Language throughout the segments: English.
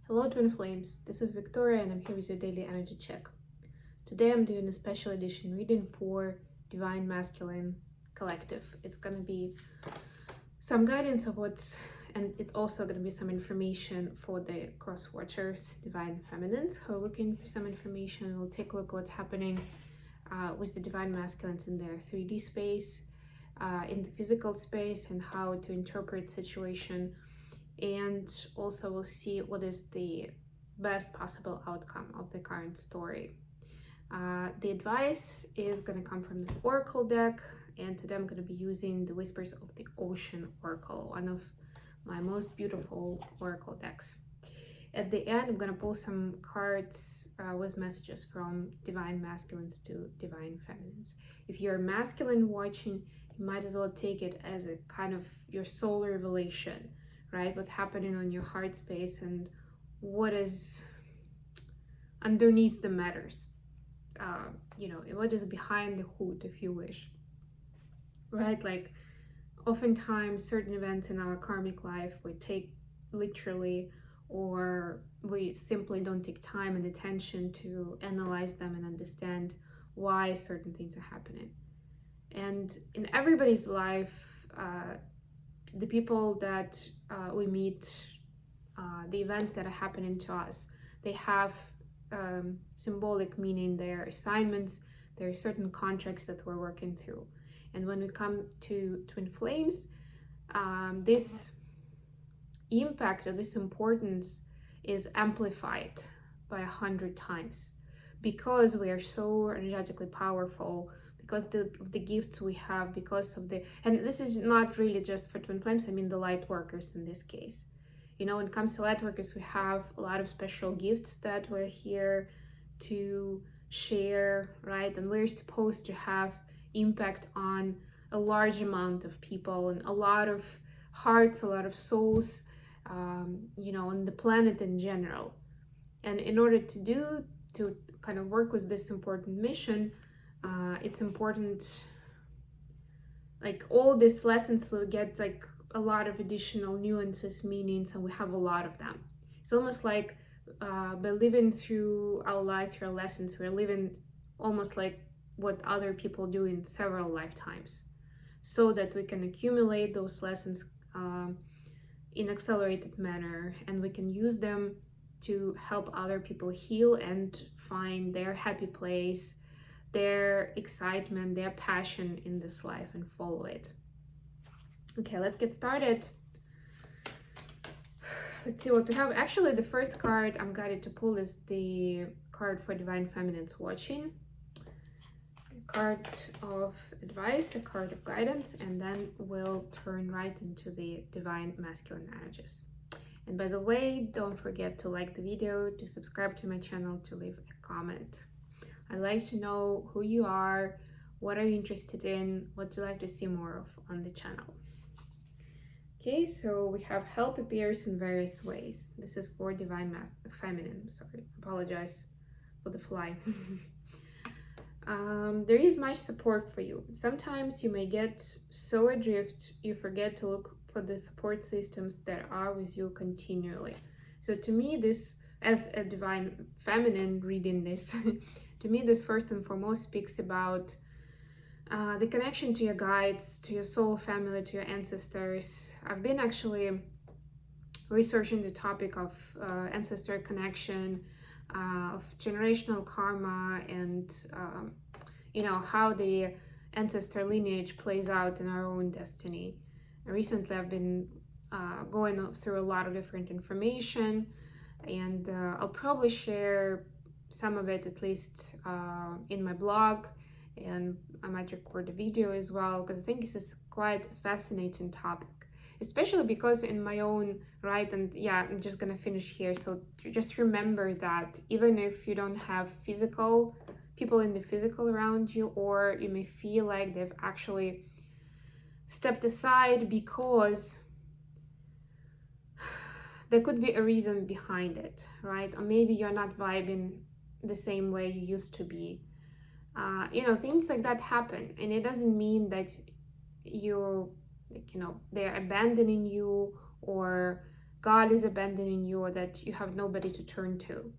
Hello Twin Flames, this is Victoria and I'm here with your daily energy check. Today I'm doing a special edition reading for Divine Masculine Collective. It's going to be some guidance of and it's also going to be some information for the cross watchers, Divine Feminines, who are looking for some information. We'll take a look at what's happening with the Divine Masculines in their 3D space, in the physical space, and how to interpret situation. And also we'll see what is the best possible outcome of the current story. The advice is going to come from the Oracle deck, and today I'm going to be using the Whispers of the Ocean Oracle, one of my most beautiful Oracle decks. At the end, I'm going to pull some cards with messages from Divine Masculines to Divine Feminines. If you're masculine watching, you might as well take it as a kind of your soul revelation, right? What's happening on your heart space and what is underneath the matters. What is behind the hood, if you wish, right? Like oftentimes certain events in our karmic life we take literally, or we simply don't take time and attention to analyze them and understand why certain things are happening. And in everybody's life, the people that we meet, the events that are happening to us, they have symbolic meaning. Their assignments, there are certain contracts that we're working through. And when we come to twin flames, this impact or this importance is amplified by 100 times because we are so energetically powerful, because of the gifts we have, because of and this is not really just for twin flames, I mean the light workers in this case. When it comes to light workers, we have a lot of special gifts that we're here to share, right? And we're supposed to have impact on a large amount of people and a lot of hearts, a lot of souls, on the planet in general. And in order to kind of work with this important mission, it's important, like all these lessons will get like a lot of additional nuances, meanings, and we have a lot of them. It's almost like by living through our lives, through our lessons, we're living almost like what other people do in several lifetimes, so that we can accumulate those lessons in accelerated manner, and we can use them to help other people heal and find their happy place, their excitement, their passion in this life, and follow it. Okay, let's get started. Let's see what we have. Actually, the first card I'm guided to pull is the card for Divine Feminines watching. A card of advice, a card of guidance, and then we'll turn right into the Divine Masculine energies. And by the way, don't forget to like the video, to subscribe to my channel, to leave a comment. I'd like to know who you are, what are you interested in, what do you like to see more of on the channel. Okay, so we have help appears in various ways. This is for Divine Feminine, sorry, apologize for the fly. There is much support for you. Sometimes you may get so adrift, you forget to look for the support systems that are with you continually. So to me, this, as a Divine Feminine reading this, to me, this first and foremost speaks about the connection to your guides, to your soul family, to your ancestors. I've been actually researching the topic of ancestor connection, of generational karma, and how the ancestor lineage plays out in our own destiny. Recently, I've been going through a lot of different information, and I'll probably share some of it, at least in my blog, and I might record a video as well, because I think this is quite a fascinating topic, especially because in my own right, and yeah, I'm just gonna finish here. So just remember that even if you don't have physical people in the physical around you, or you may feel like they've actually stepped aside because there could be a reason behind it, right? Or maybe you're not vibing the same way you used to be. Things like that happen, and it doesn't mean that they're abandoning you or God is abandoning you or that you have nobody to turn to.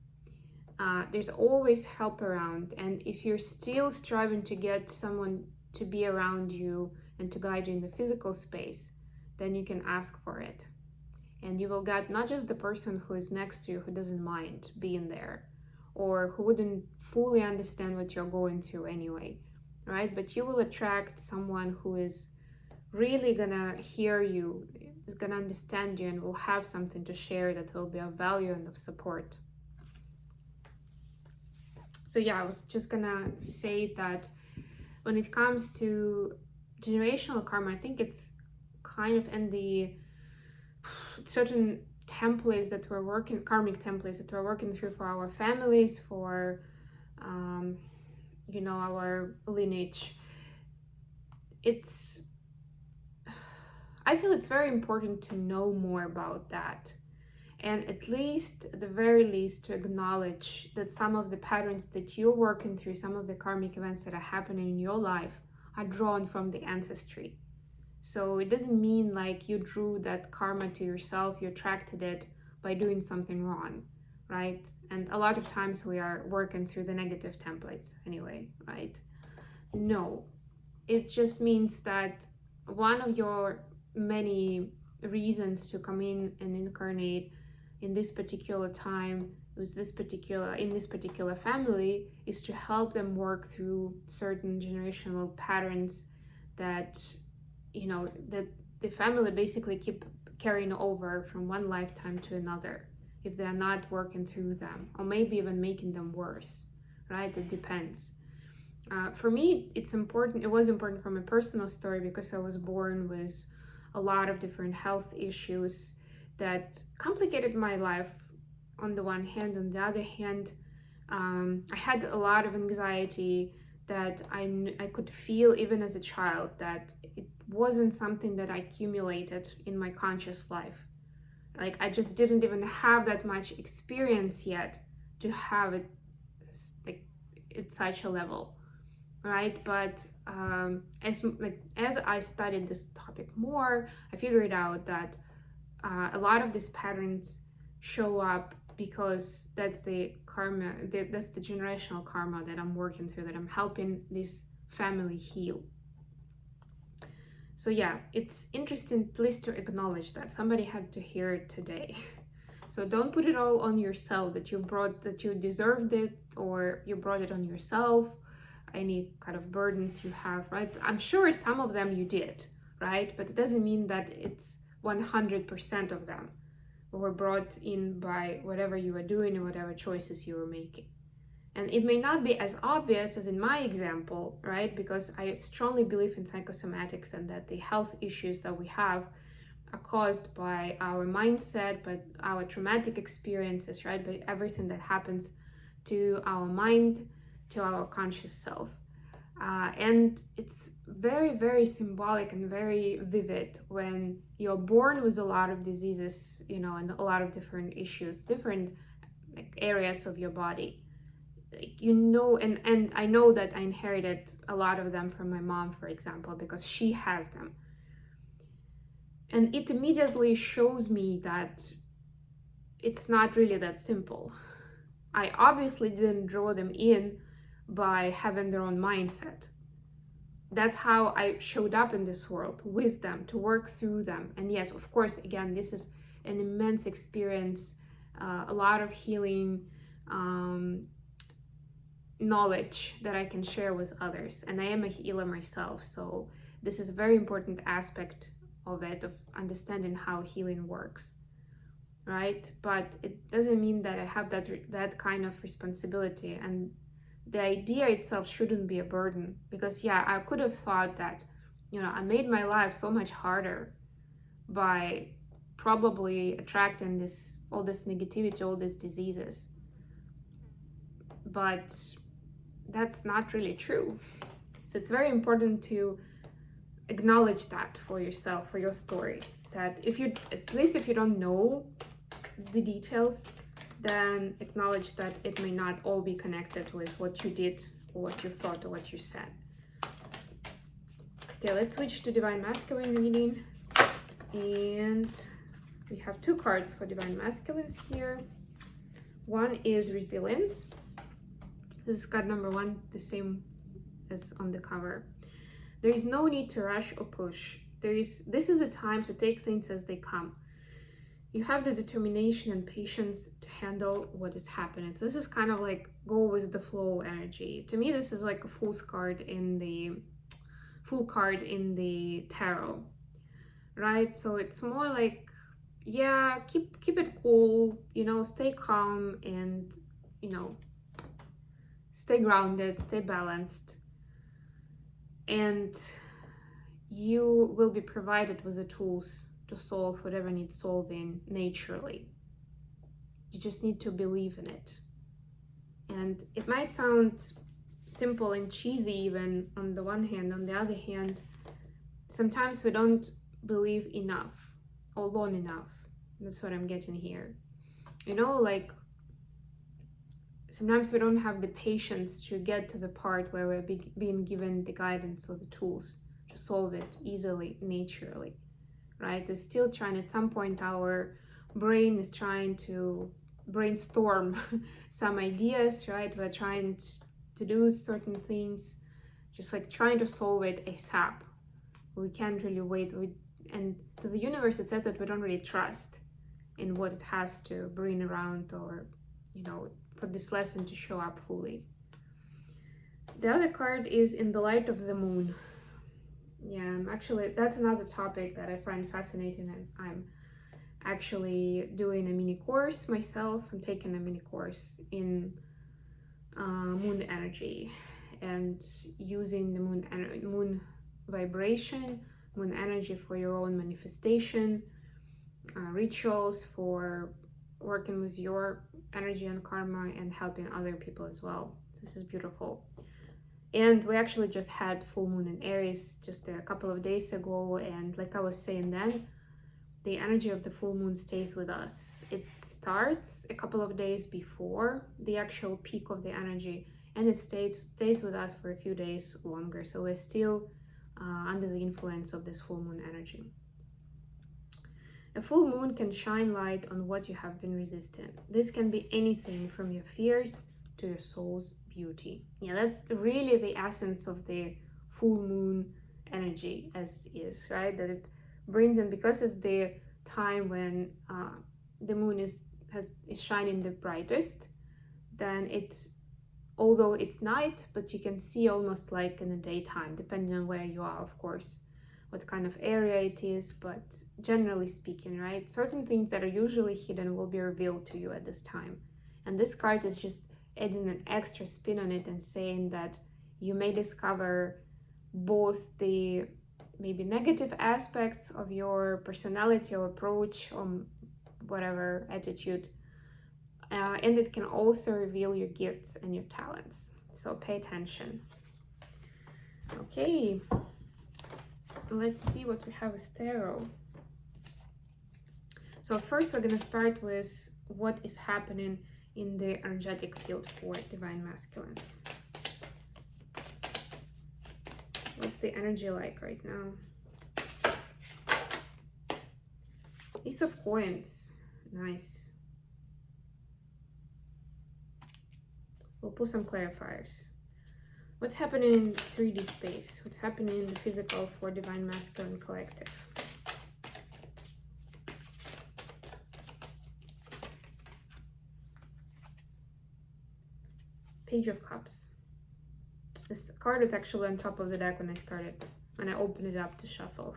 There's always help around, and if you're still striving to get someone to be around you and to guide you in the physical space, then you can ask for it. And you will get not just the person who is next to you, who doesn't mind being there, or who wouldn't fully understand what you're going through anyway, right? But you will attract someone who is really gonna hear you, is gonna understand you, and will have something to share that will be of value and of support. So yeah, I was just gonna say that when it comes to generational karma, I think it's kind of in the certain templates that we're working, karmic templates that we're working through for our families, for our lineage. I feel it's very important to know more about that, and at the very least, to acknowledge that some of the patterns that you're working through, some of the karmic events that are happening in your life, are drawn from the ancestry. So it doesn't mean like you drew that karma to yourself, you attracted it by doing something wrong, right? And a lot of times we are working through the negative templates anyway, right? No, it just means that one of your many reasons to come in and incarnate in this particular time with in this particular family is to help them work through certain generational patterns that that the family basically keep carrying over from one lifetime to another if they're not working through them, or maybe even making them worse, right? It depends. For me, it was important from a personal story because I was born with a lot of different health issues that complicated my life on the one hand. On the other hand, I had a lot of anxiety that I could feel even as a child, that it wasn't something that I accumulated in my conscious life. Like, I just didn't even have that much experience yet to have it like at such a level, right? But as I studied this topic more, I figured out that a lot of these patterns show up because that's the karma, that's the generational karma that I'm working through, that I'm helping this family heal. So yeah, it's interesting at least to acknowledge that somebody had to hear it today. So don't put it all on yourself, that you deserved it, or you brought it on yourself, any kind of burdens you have, right? I'm sure some of them you did, right? But it doesn't mean that it's 100% of them were brought in by whatever you were doing or whatever choices you were making. And it may not be as obvious as in my example, right? Because I strongly believe in psychosomatics, and that the health issues that we have are caused by our mindset, by our traumatic experiences, right? By everything that happens to our mind, to our conscious self. And it's very, very symbolic and very vivid when you're born with a lot of diseases, and a lot of different issues, different areas of your body. And I know that I inherited a lot of them from my mom, for example, because she has them. And it immediately shows me that it's not really that simple. I obviously didn't draw them in by having their own mindset. That's how I showed up in this world, with them, to work through them. And yes, of course, again, this is an immense experience, a lot of healing knowledge that I can share with others. And I am a healer myself, so this is a very important aspect of it, of understanding how healing works, right? But it doesn't mean that I have that kind of responsibility, and the idea itself shouldn't be a burden. Because yeah, I could have thought that, I made my life so much harder by probably attracting all this negativity, all these diseases. But that's not really true. So it's very important to acknowledge that for yourself, for your story, that at least if you don't know the details, then acknowledge that it may not all be connected with what you did, or what you thought, or what you said. Okay, let's switch to Divine Masculine reading. And We have two cards for Divine Masculines here. One is Resilience. This is card number one, the same as on the cover. There is no need to rush or push. This is a time to take things as they come. You have the determination and patience to handle what is happening. So this is kind of like go with the flow energy. To me, this is like a full card in the tarot, right? So it's more like, yeah, keep it cool, you know, stay calm and, you know, stay grounded, stay balanced, and you will be provided with the tools to solve whatever needs solving naturally. You just need to believe in it. And it might sound simple and cheesy even on the one hand. On the other hand, sometimes we don't believe enough or long enough. That's what I'm getting here. You know, like sometimes we don't have the patience to get to the part where we're being given the guidance or the tools to solve it easily, naturally, right? We're still trying, at some point our brain is trying to brainstorm some ideas, right? We're trying to do certain things, just like trying to solve it ASAP. We can't really wait. And to the universe, it says that we don't really trust in what it has to bring around, or, you know, for this lesson to show up fully. The other card is In the Light of the Moon. Yeah, actually, that's another topic that I find fascinating, and I'm actually doing a mini course myself. I'm taking a mini course in moon energy and using the moon vibration, moon energy for your own manifestation, rituals for working with your energy and karma and helping other people as well. This is beautiful. And we actually just had full moon in Aries just a couple of days ago, and like I was saying then, the energy of the full moon stays with us. It starts a couple of days before the actual peak of the energy, and it stays with us for a few days longer. So we're still under the influence of this full moon energy. A full moon can shine light on what you have been resisting. This can be anything from your fears to your soul's beauty. Yeah, that's really the essence of the full moon energy as is, right? That it brings in, because it's the time when the moon is shining the brightest, then although it's night, but you can see almost like in the daytime, depending on where you are, of course, what kind of area it is, but generally speaking, right? Certain things that are usually hidden will be revealed to you at this time. And this card is just adding an extra spin on it and saying that you may discover both the maybe negative aspects of your personality or approach or whatever attitude, and it can also reveal your gifts and your talents. So pay attention. Okay, let's see what we have as tarot. So first we're going to start with what is happening in the energetic field for Divine Masculines. What's the energy like right now? Ace of Coins. Nice. We'll pull some clarifiers. What's happening in 3D space? What's happening in the physical for Divine Masculine Collective? Page of Cups. This card is actually on top of the deck when I opened it up to shuffle.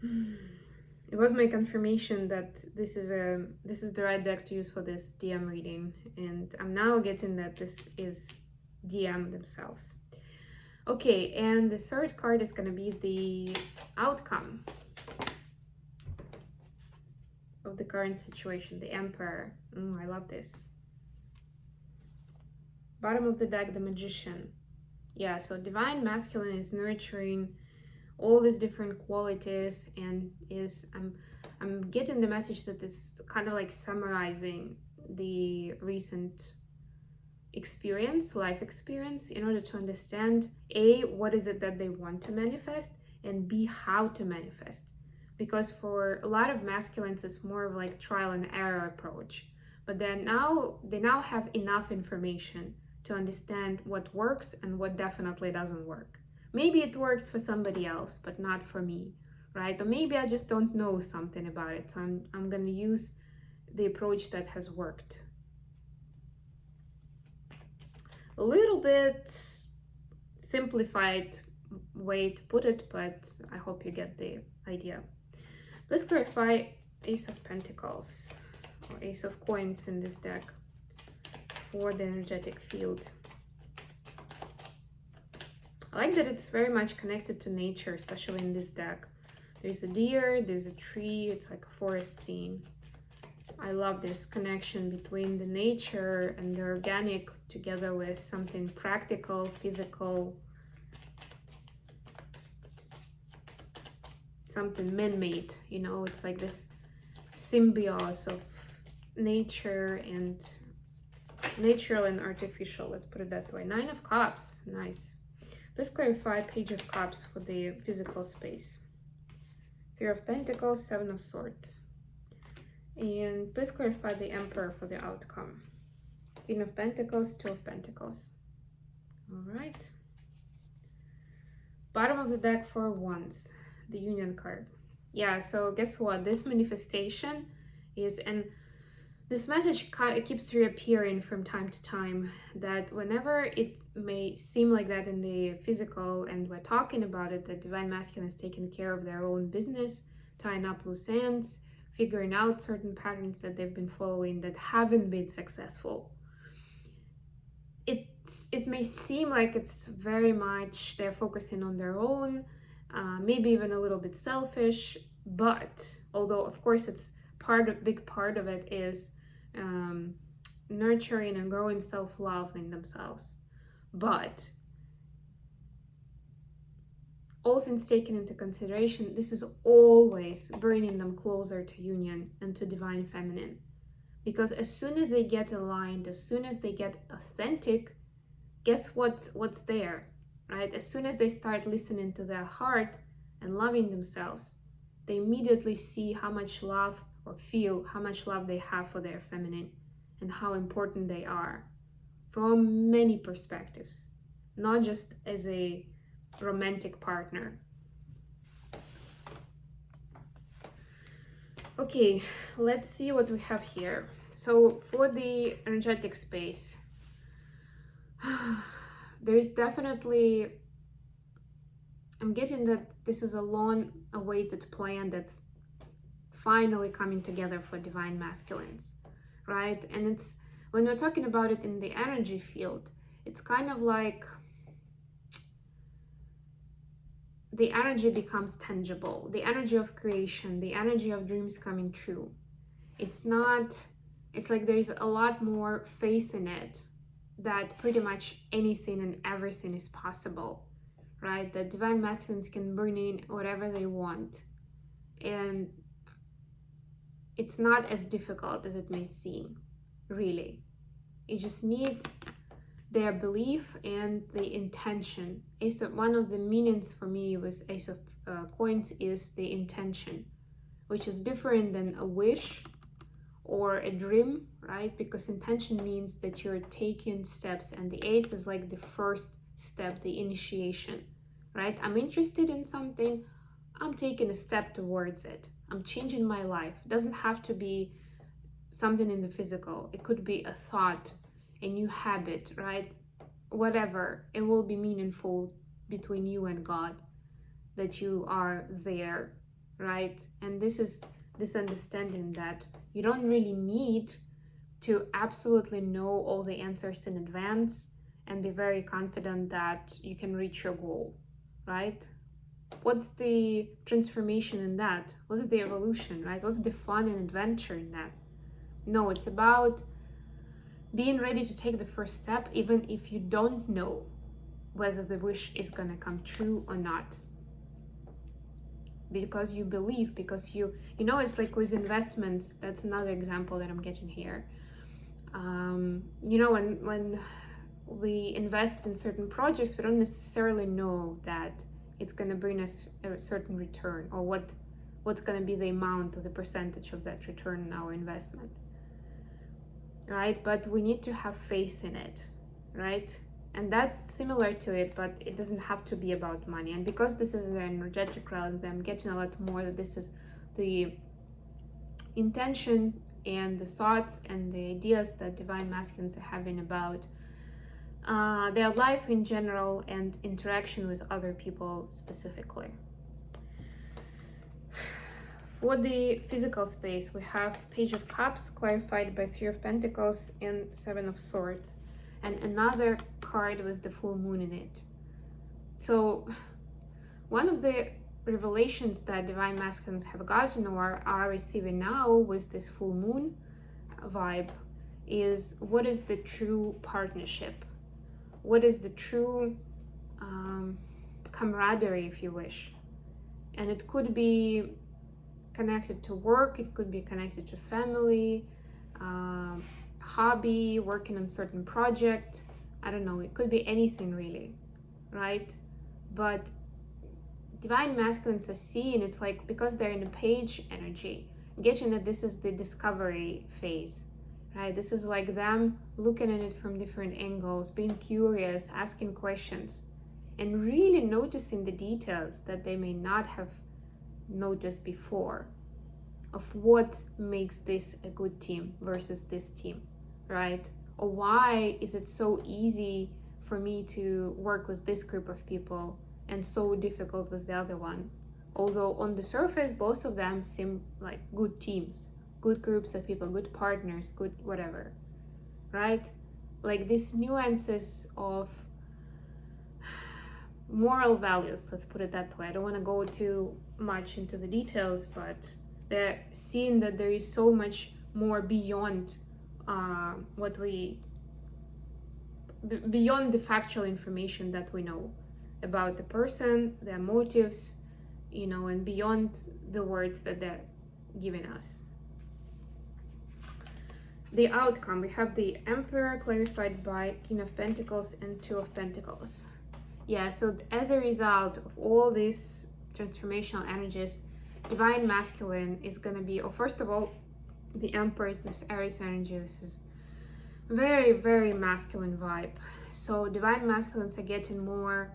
It was my confirmation that this is the right deck to use for this DM reading, and I'm now getting that this is DM themselves. Okay, and the third card is going to be the outcome of the current situation, the Emperor. I love this. Bottom of the deck, the Magician. Yeah, so Divine Masculine is nurturing all these different qualities, and I'm getting the message that it's kind of like summarizing the recent life experience, in order to understand A, what is it that they want to manifest, and B, how to manifest. because for a lot of masculines, it's more of like trial and error approach. But then they now have enough information to understand what works and what definitely doesn't work. Maybe it works for somebody else, but not for me, right? Or maybe I just don't know something about it. So I'm going to use the approach that has worked. A little bit simplified way to put it, but I hope you get the idea. Let's clarify Ace of Pentacles or Ace of Coins in this deck for the energetic field. I like that it's very much connected to nature, especially in this deck. There's a deer, there's a tree, it's like a forest scene. I love this connection between the nature and the organic together with something practical, physical, something man-made, you know, it's like this symbiosis of nature and natural and artificial, let's put it that way. Nine of Cups, nice. Let's clarify Page of Cups for the physical space. Three of Pentacles, Seven of Swords. And please clarify the Emperor for the outcome. Queen of Pentacles, Two of Pentacles. All right. Bottom of the deck for Wands, the Union card. Yeah, so guess what? This manifestation is, and this message keeps reappearing from time to time, that whenever it may seem like that in the physical and we're talking about it, that Divine Masculine is taking care of their own business, tying up loose ends, figuring out certain patterns that they've been following that haven't been successful. It may seem like it's very much they're focusing on their own, maybe even a little bit selfish, but although of course it's big part of it is nurturing and growing self-love in themselves, but all things taken into consideration, this is always bringing them closer to union and to divine feminine, because as soon as they get aligned, as soon as they get authentic, guess what's there, right? As soon as they start listening to their heart and loving themselves, they immediately see how much love, or feel how much love they have for their feminine and how important they are from many perspectives, not just as a romantic partner. Okay, let's see what we have here. So for the energetic space, there is definitely, I'm getting that this is a long awaited plan that's finally coming together for divine masculines, right? And it's, when we're talking about it in the energy field, it's kind of like the energy becomes tangible, the energy of creation, the energy of dreams coming true. It's like there's a lot more faith in it, that pretty much anything and everything is possible, right? That divine masculines can bring in whatever they want, and it's not as difficult as it may seem, really. It just needs their belief and the intention. One of the meanings for me with Ace of Coins is the intention, which is different than a wish or a dream, right? Because intention means that you're taking steps, and the ace is like the first step, the initiation, right? I'm interested in something, I'm taking a step towards it. I'm changing my life. It doesn't have to be something in the physical. It could be a thought, a new habit, right? Whatever. It will be meaningful between you and God that you are there, right? And this is this understanding that you don't really need to absolutely know all the answers in advance and be very confident that you can reach your goal, right? What's the transformation in that? What's the evolution, right? What's the fun and adventure in that? No, it's about being ready to take the first step, even if you don't know whether the wish is gonna come true or not. Because you believe, because you know, it's like with investments, that's another example that I'm getting here. You know, when we invest in certain projects, we don't necessarily know that it's going to bring us a certain return, or what what's going to be the amount or the percentage of that return on our investment, right? But we need to have faith in it, right? And that's similar to it, but it doesn't have to be about money. And because this is in the energetic realm, I'm getting a lot more that this is the intention and the thoughts and the ideas that divine masculines are having about their life in general and interaction with other people specifically. For the physical space, we have Page of Cups clarified by Three of Pentacles and Seven of Swords, and another card with the full moon in it. So one of the revelations that divine masculines have gotten or are receiving now with this full moon vibe is, what is the true partnership? What is the true camaraderie, if you wish? And it could be connected to work, it could be connected to family, hobby, working on certain project. I don't know, it could be anything really, right? But divine masculines are seeing, it's like, because they're in a page energy, getting that this is the discovery phase, right? This is like them looking at it from different angles, being curious, asking questions, and really noticing the details that they may not have noticed before of what makes this a good team versus this team, right? Or why is it so easy for me to work with this group of people and so difficult with the other one? Although on the surface, both of them seem like good teams, good groups of people, good partners, good whatever, right? Like these nuances of moral values, let's put it that way. I don't want to go too much into the details, but they're seeing that there is so much more beyond beyond the factual information that we know about the person, their motives, you know, and beyond the words that they're giving us. The outcome, we have the Emperor clarified by King of Pentacles and Two of Pentacles. Yeah, so as a result of all these transformational energies, divine masculine is going to be, first of all, the Emperor is this Aries energy. This is very, very masculine vibe. So divine masculines are getting more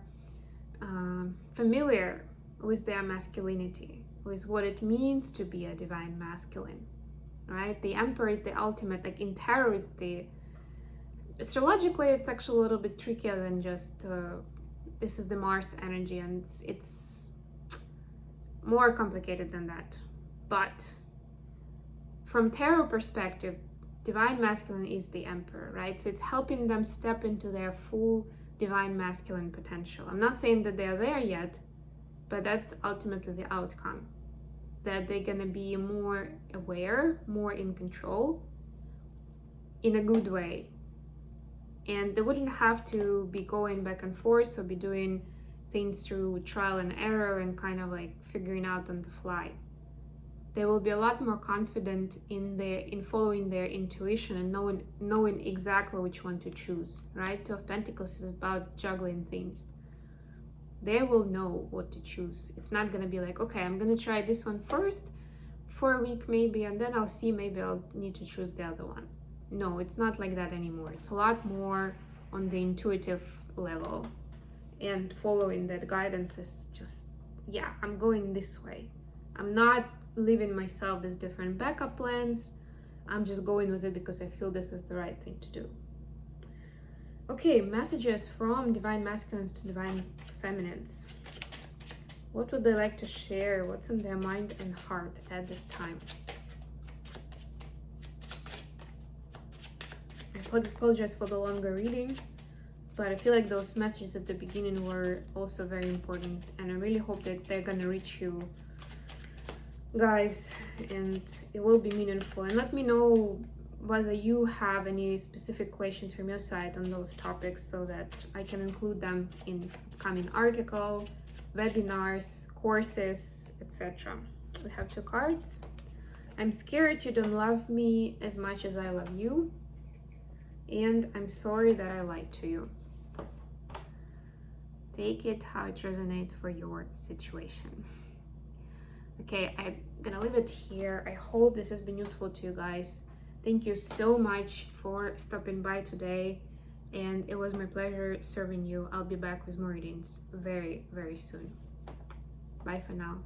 familiar with their masculinity, with what it means to be a divine masculine, right? The Emperor is the ultimate, like in tarot, it's the, astrologically, it's actually a little bit trickier than just, this is the Mars energy, and it's more complicated than that. But from tarot perspective, divine masculine is the Emperor, right? So it's helping them step into their full divine masculine potential. I'm not saying that they're there yet, but that's ultimately the outcome, that they're gonna be more aware, more in control, in a good way. And they wouldn't have to be going back and forth or be doing things through trial and error and kind of like figuring out on the fly. They will be a lot more confident in following their intuition and knowing exactly which one to choose, right? Two of Pentacles is about juggling things. They will know what to choose. It's not gonna be like, okay, I'm gonna try this one first for a week maybe, and then I'll see, maybe I'll need to choose the other one. No, it's not like that anymore. It's a lot more on the intuitive level, and following that guidance is just, yeah, I'm going this way. I'm not leaving myself these different backup plans. I'm just going with it because I feel this is the right thing to do. Okay, messages from divine masculines to divine feminines. What would they like to share? What's in their mind and heart at this time? I apologize for the longer reading, but I feel like those messages at the beginning were also very important, and I really hope that they're gonna reach you guys and it will be meaningful. And let me know whether you have any specific questions from your side on those topics so that I can include them in upcoming article, webinars, courses, etc. We have two cards. I'm scared you don't love me as much as I love you, and I'm sorry that I lied to you. Take it how it resonates for your situation. Okay, I'm gonna leave it here. I hope this has been useful to you guys. Thank you so much for stopping by today, and it was my pleasure serving you. I'll be back with more readings very, very soon. Bye for now.